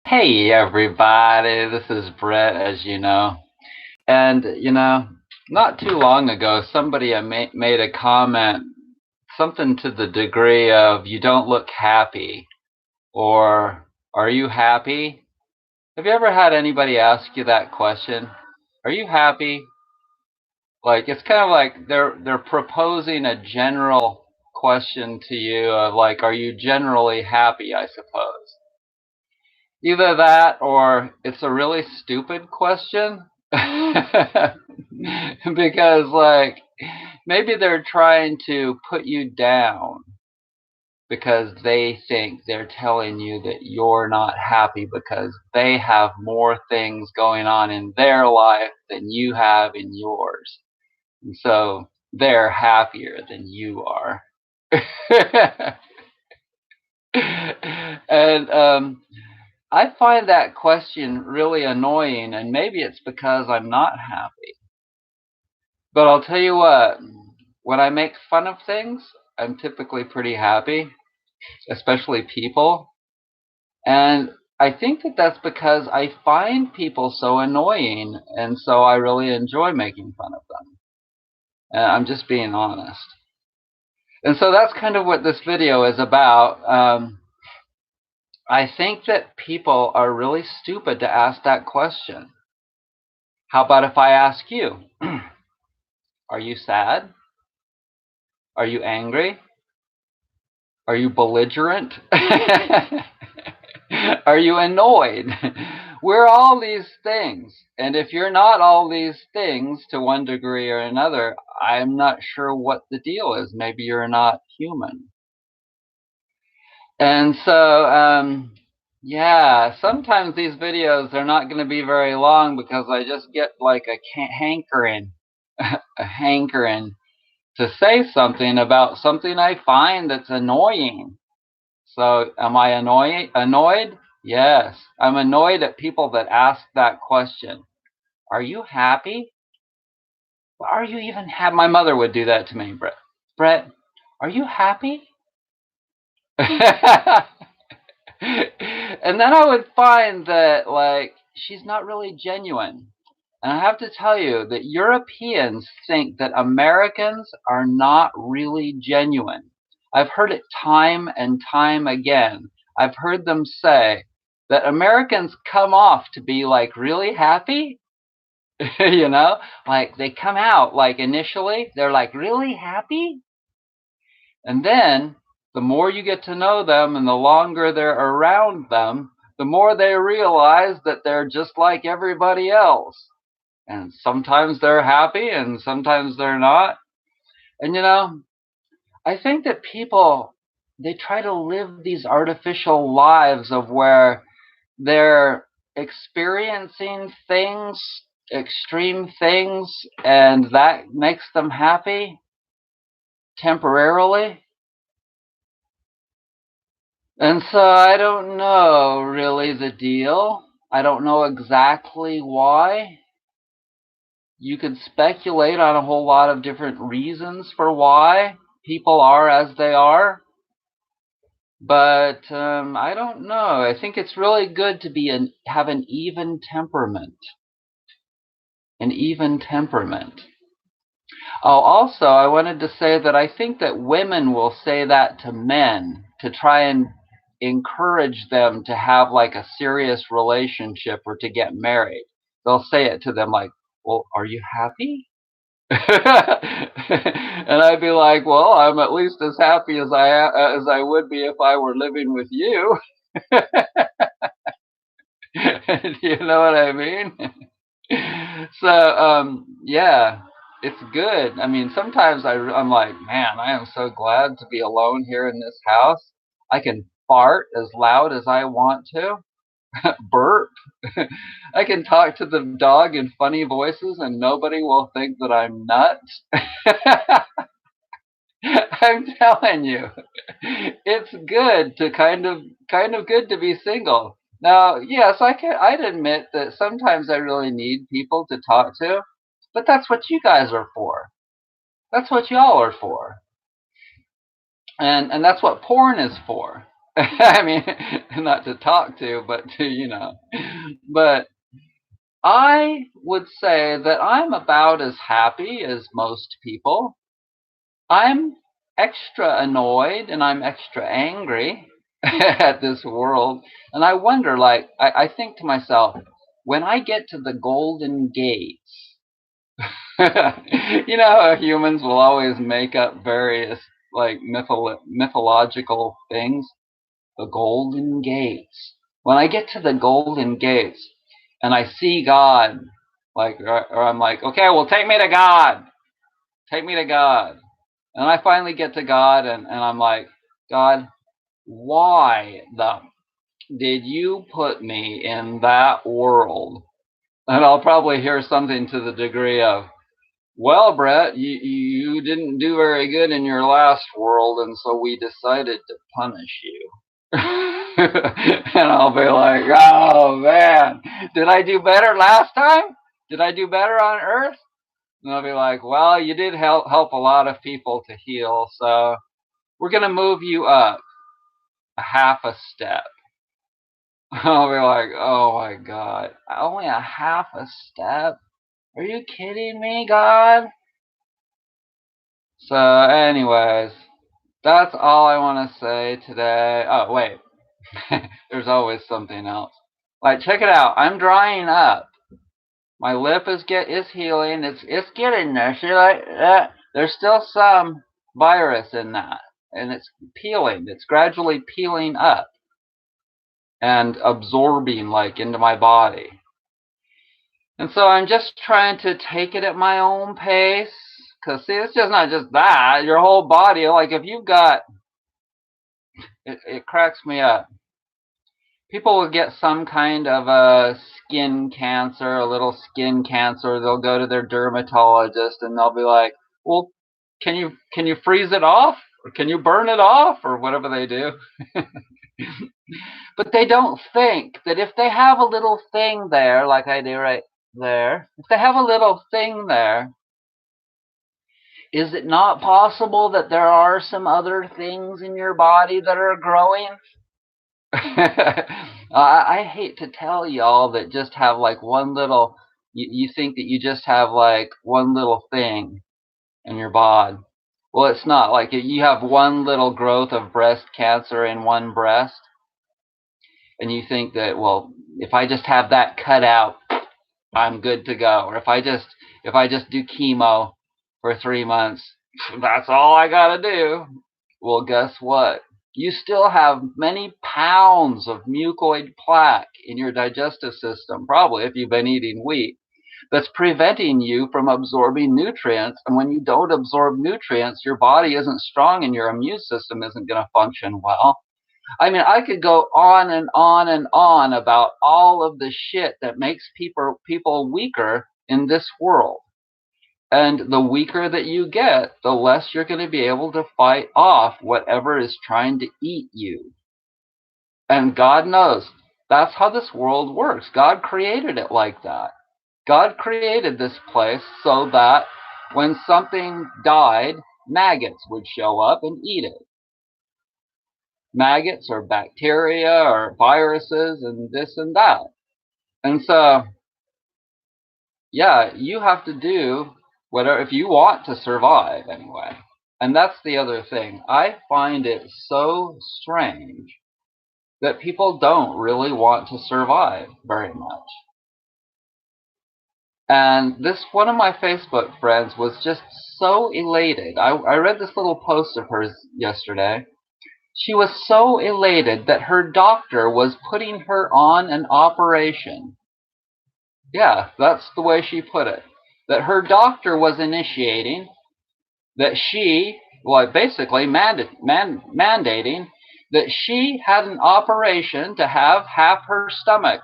Hey everybody, this is Brett, as you know. And not too long ago, somebody made a comment, something to the degree of, "You don't look happy," or "Are you happy?" Have you ever had anybody ask you that question? Are you happy? Like, it's kind of like they're proposing a general question to you of like, "Are you generally happy?" I suppose. Either that or it's a really stupid question. Because, like, maybe they're trying to put you down because they think they're telling you that you're not happy because they have more things going on in their life than you have in yours. And so they're happier than you are. And I find that question really annoying, and maybe it's because I'm not happy. But I'll tell you what, when I make fun of things, I'm typically pretty happy, especially people. And I think that that's because I find people so annoying, and so I really enjoy making fun of them. And I'm just being honest. And so that's kind of what this video is about. I think that people are really stupid to ask that question. How about if I ask you, are you sad? Are you angry? Are you belligerent? Are you annoyed? We're all these things. And if you're not all these things to one degree or another, I'm not sure what the deal is. Maybe you're not human. And so, yeah, sometimes these videos are not going to be very long because I just get like a hankering, a hankering to say something about something I find that's annoying. So am I annoyed? Yes. I'm annoyed at people that ask that question. Are you happy? Well, are you even happy? My mother would do that to me, Brett. Brett, are you happy? And then I would find that, like, she's not really genuine. And I have to tell you that Europeans think that Americans are not really genuine. I've heard it time and time again. I've heard them say that Americans come off to be like really happy, you know? Like they come out like initially, they're like really happy. And then the more you get to know them and the longer they're around them, the more they realize that they're just like everybody else. And sometimes they're happy and sometimes they're not. And I think that people, they try to live these artificial lives of where they're experiencing things, extreme things, and that makes them happy temporarily. And so I don't know really the deal. I don't know exactly why. You could speculate on a whole lot of different reasons for why people are as they are, but I don't know. I think it's really good to have an even temperament. An even temperament. Oh, also, I wanted to say that I think that women will say that to men to try and encourage them to have like a serious relationship or to get married. They'll say it to them like, "Well, are you happy?" And I'd be like, "Well, I'm at least as happy as I would be if I were living with you." Do you know what I mean? So, yeah, it's good. I mean, sometimes I'm like, man, I am so glad to be alone here in this house. I can fart as loud as I want to, burp. I can talk to the dog in funny voices, and nobody will think that I'm nuts. I'm telling you, it's good to kind of good to be single. Now, yes, I'd admit that sometimes I really need people to talk to, but that's what you guys are for. That's what y'all are for. And that's what porn is for. I mean, not to talk to, but to, but I would say that I'm about as happy as most people. I'm extra annoyed and I'm extra angry at this world. And I wonder, like, I think to myself, when I get to the Golden Gates, how humans will always make up various, like, mythological things? The Golden Gates. When I get to the Golden Gates and I see God, like, or I'm like, okay, well, take me to God. Take me to God. And I finally get to God, and I'm like, God, why the did you put me in that world? And I'll probably hear something to the degree of, well, Brett, you didn't do very good in your last world, and so we decided to punish you. And I'll be like, oh man, did I do better last time? Did I do better on Earth? And they'll be like, well, you did help a lot of people to heal, so we're going to move you up a half a step. I'll be like, oh my God, only a half a step? Are you kidding me, God? So, anyways, that's all I want to say today. Oh, wait, there's always something else. Like, check it out. I'm drying up. My lip is healing. It's getting there. See, like that. There's still some virus in that, and it's peeling. It's gradually peeling up and absorbing like into my body. And so I'm just trying to take it at my own pace. Cause see, it's just not just that. Your whole body, like if you've got, it cracks me up. People will get some kind of a skin cancer, a little skin cancer. They'll go to their dermatologist and they'll be like, "Well, can you freeze it off, or can you burn it off, or whatever they do?" But they don't think that if they have a little thing there, like I do right there, if they have a little thing there, is it not possible that there are some other things in your body that are growing? I hate to tell y'all that just have like one little, you think that you just have like one little thing in your bod. Well, it's not. Like you have one little growth of breast cancer in one breast, and you think that, well, if I just have that cut out, I'm good to go. Or if I just do chemo for 3 months, that's all I gotta do. Well, guess what? You still have many pounds of mucoid plaque in your digestive system, probably if you've been eating wheat, that's preventing you from absorbing nutrients. And when you don't absorb nutrients, your body isn't strong and your immune system isn't going to function well. I mean, I could go on and on and on about all of the shit that makes people weaker in this world. And the weaker that you get, the less you're going to be able to fight off whatever is trying to eat you. And God knows that's how this world works. God created it like that. God created this place so that when something died, maggots would show up and eat it. Maggots or bacteria or viruses and this and that. And so, yeah, you have to do whatever if you want to survive anyway. And that's the other thing. I find it so strange that people don't really want to survive very much. And this one of my Facebook friends was just so elated. I read this little post of hers yesterday. She was so elated that her doctor was putting her on an operation. Yeah, that's the way she put it. That her doctor was initiating, that she, well, basically mandating that she had an operation to have half her stomach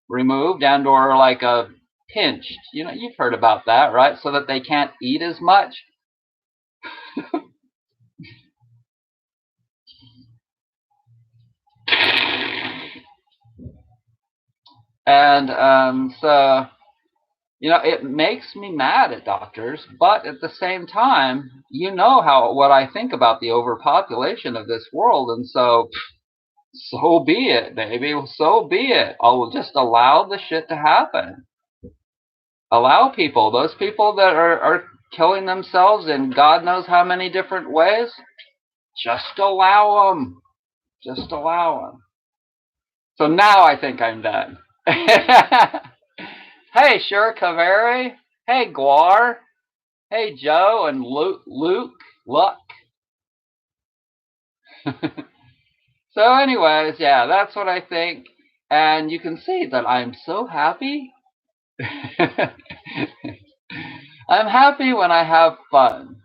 removed and or like a pinched. You've heard about that, right? So that they can't eat as much. And so, it makes me mad at doctors, but at the same time, what I think about the overpopulation of this world. And so So be it, baby. So be it. I'll just allow the shit to happen. Allow people, those people that are killing themselves in God knows how many different ways, just allow them. Just allow them. So now I think I'm done. Hey, Sure Kaveri. Hey, Guar. Hey, Joe and Luke. Luck. So anyways, yeah, that's what I think. And you can see that I'm so happy. I'm happy when I have fun.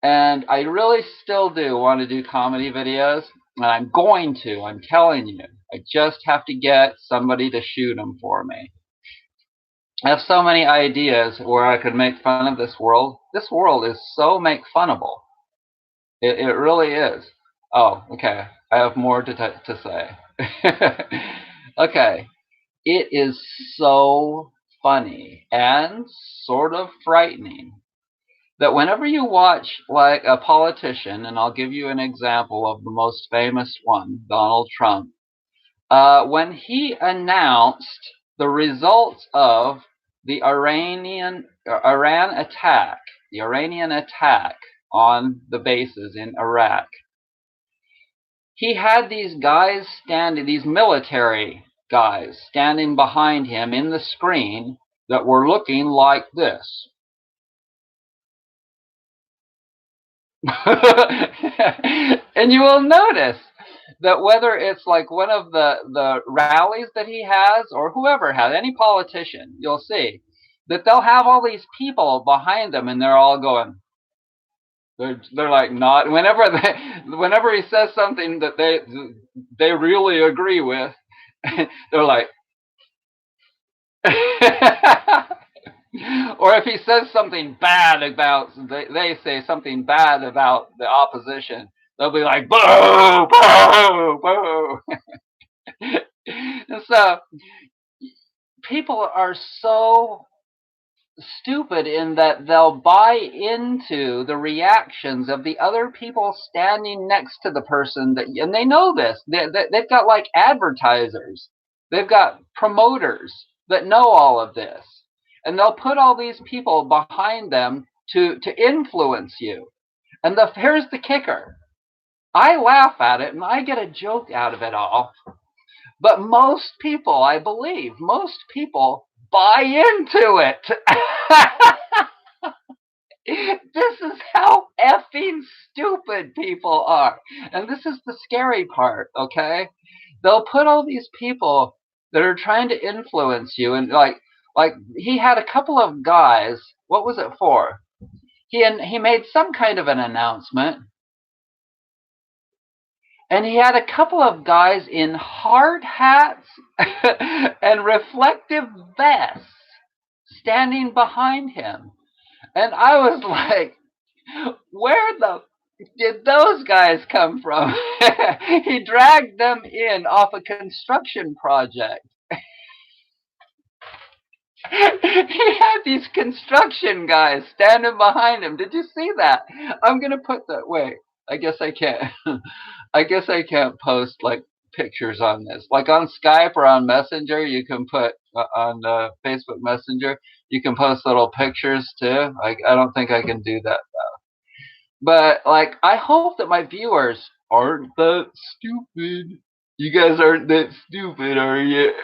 And I really still do want to do comedy videos. And I'm going to, I'm telling you. I just have to get somebody to shoot them for me. I have so many ideas where I could make fun of this world. This world is so make funnable. It really is. Oh, okay. I have more to say. Okay. It is so funny and sort of frightening that whenever you watch like a politician, and I'll give you an example of the most famous one, Donald Trump, when he announced the results of the Iran attack, the Iranian attack on the bases in Iraq, he had these guys standing, these military guys standing behind him in the screen that were looking like this. And you will notice that whether it's like one of the rallies that he has or whoever has, any politician, you'll see that they'll have all these people behind them and they're all going, they're like not, whenever he says something that they really agree with, they're like or if he says something bad about, they say something bad about the opposition, they'll be like, boo, boo, boo. And so people are so stupid in that they'll buy into the reactions of the other people standing next to the person that, and they know this. They've got like advertisers, they've got promoters that know all of this, and they'll put all these people behind them to influence you. And here's the kicker: I laugh at it and I get a joke out of it all, but most people, I believe, most people buy into it. This is how effing stupid people are. And this is the scary part, okay? They'll put all these people that are trying to influence you, and like he had a couple of guys, what was it for? He made some kind of an announcement, and he had a couple of guys in hard hats and reflective vests standing behind him. And I was like, where the did those guys come from? He dragged them in off a construction project. He had these construction guys standing behind him. Did you see that? I'm gonna put that. Wait, I guess I can't. I guess I can't post like pictures on this. Like on Skype or on Messenger, you can put on Facebook Messenger. You can post little pictures too. I don't think I can do that. But like, I hope that my viewers aren't that stupid. You guys aren't that stupid, are you?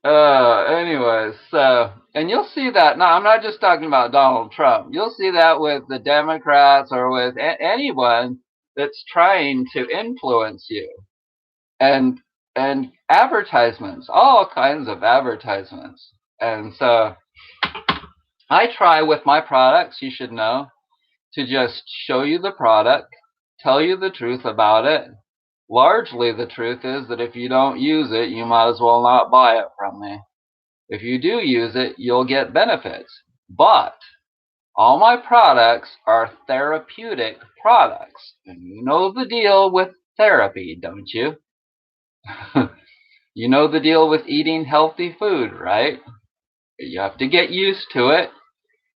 Anyways, so, and you'll see that. Now, I'm not just talking about Donald Trump. You'll see that with the Democrats or with anyone that's trying to influence you. And advertisements, all kinds of advertisements. And so I try with my products, you should know, to just show you the product, tell you the truth about it. Largely the truth is that if you don't use it, you might as well not buy it from me. If you do use it, you'll get benefits. But all my products are therapeutic products. And you know the deal with therapy, don't you? You know the deal with eating healthy food, right? You have to get used to it.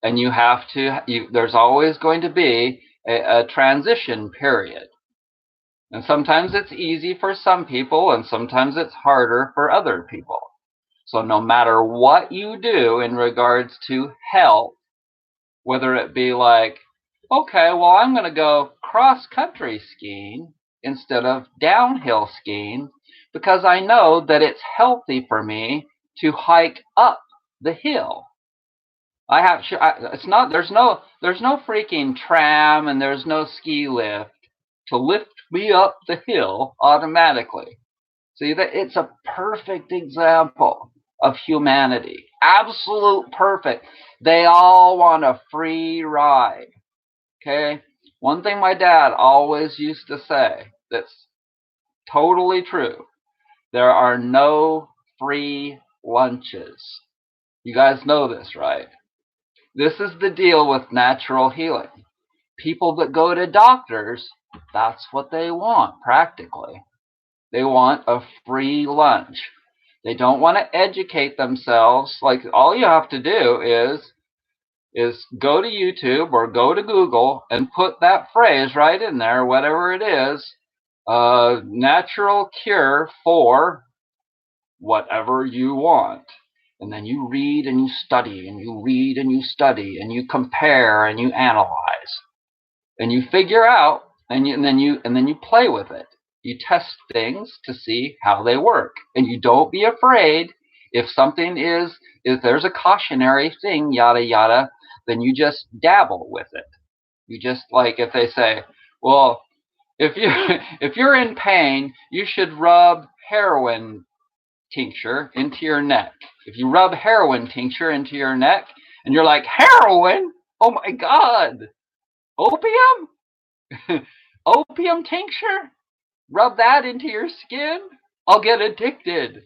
And you have to, there's always going to be a transition period. And sometimes it's easy for some people, and sometimes it's harder for other people. So no matter what you do in regards to health, whether it be like, okay, well, I'm going to go cross-country skiing instead of downhill skiing because I know that it's healthy for me to hike up the hill. It's not, there's no freaking tram and there's no ski lift to lift me up the hill automatically. See, that it's a perfect example of humanity. Absolute perfect. They all want a free ride. Okay? One thing my dad always used to say that's totally true. There are no free lunches. You guys know this, right? This is the deal with natural healing. People that go to doctors, that's what they want practically. They want a free lunch. They don't want to educate themselves. Like all you have to do is go to YouTube or go to Google and put that phrase right in there, whatever it is, natural cure for whatever you want. And then you read and you study and you read and you study and you compare and you analyze and you figure out and then you play with it. You test things to see how they work, and you don't be afraid if if there's a cautionary thing, yada yada, then you just dabble with it. You just, like, if they say, well, if you if you're in pain, you should rub heroin tincture into your neck. If you rub heroin tincture into your neck, and you're like, heroin? Oh my God, opium? Opium tincture? Rub that into your skin? I'll get addicted.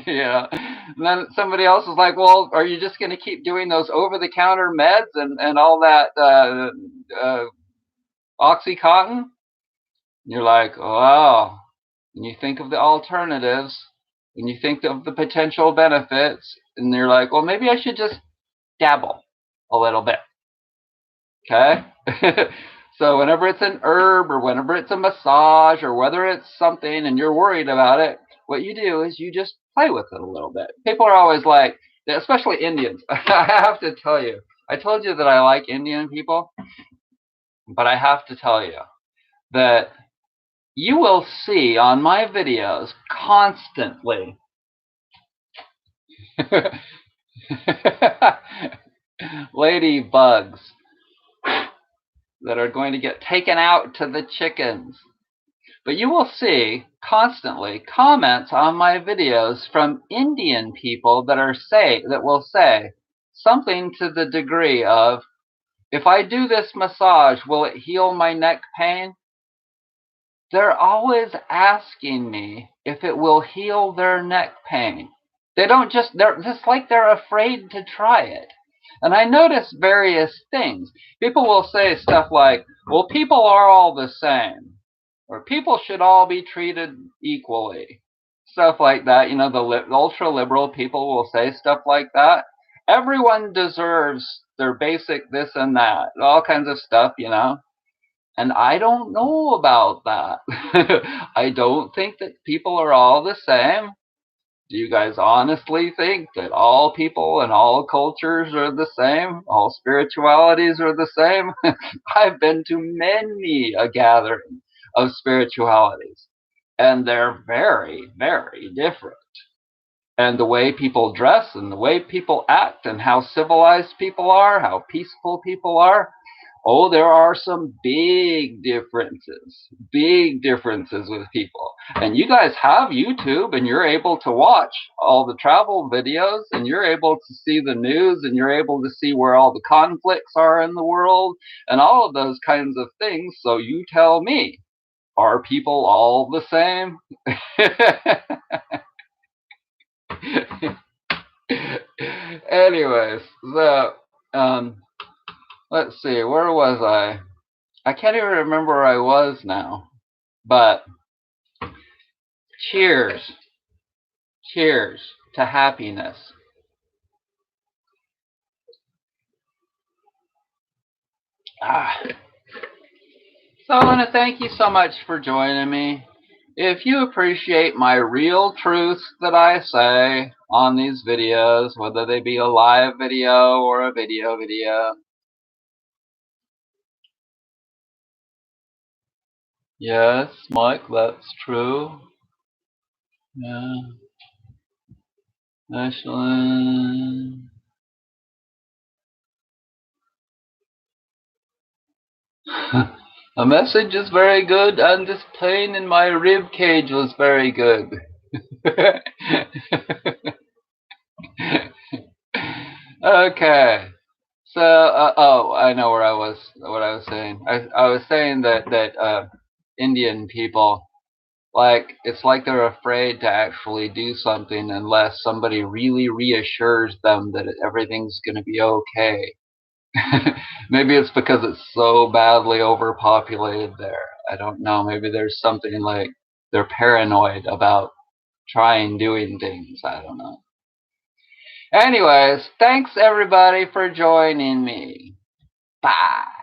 Yeah. And then somebody else is like, well, are you just going to keep doing those over-the-counter meds and all that Oxycontin? And you're like, wow. And you think of the alternatives, and you think of the potential benefits, and you're like, well, maybe I should just dabble a little bit. Okay? So whenever it's an herb or whenever it's a massage or whether it's something and you're worried about it, what you do is you just play with it a little bit. People are always like, especially Indians. I have to tell you, I told you that I like Indian people, but I have to tell you that you will see on my videos constantly ladybugs that are going to get taken out to the chickens. But you will see constantly comments on my videos from Indian people that will say something to the degree of, if I do this massage, will it heal my neck pain? They're always asking me if it will heal their neck pain. They're just like they're afraid to try it. And I notice various things. People will say stuff like, well, people are all the same, or people should all be treated equally. Stuff like that. You know, the ultra-liberal people will say stuff like that. Everyone deserves their basic this and that. All kinds of stuff, you know. And I don't know about that. I don't think that people are all the same. Do you guys honestly think that all people and all cultures are the same? All spiritualities are the same? I've been to many a gathering of spiritualities, and they're very, very different. And the way people dress and the way people act and how civilized people are, how peaceful people are, oh, there are some big differences with people. And you guys have YouTube and you're able to watch all the travel videos and you're able to see the news and you're able to see where all the conflicts are in the world and all of those kinds of things. So you tell me, are people all the same? Anyways, so let's see, where was I? I can't even remember where I was now. But cheers. Cheers to happiness. Ah. So I want to thank you so much for joining me. If you appreciate my real truths that I say on these videos, whether they be a live video or a video, yes, Mike, that's true. Yeah, Ashley. A message is very good, and this pain in my rib cage was very good. Okay. So, oh, I know where I was. What I was saying. I was saying that Indian people, like, it's like they're afraid to actually do something unless somebody really reassures them that everything's going to be okay. Maybe it's because it's so badly overpopulated there. I don't know. Maybe there's something like they're paranoid about trying doing things. I don't know. Anyways, thanks everybody for joining me. Bye.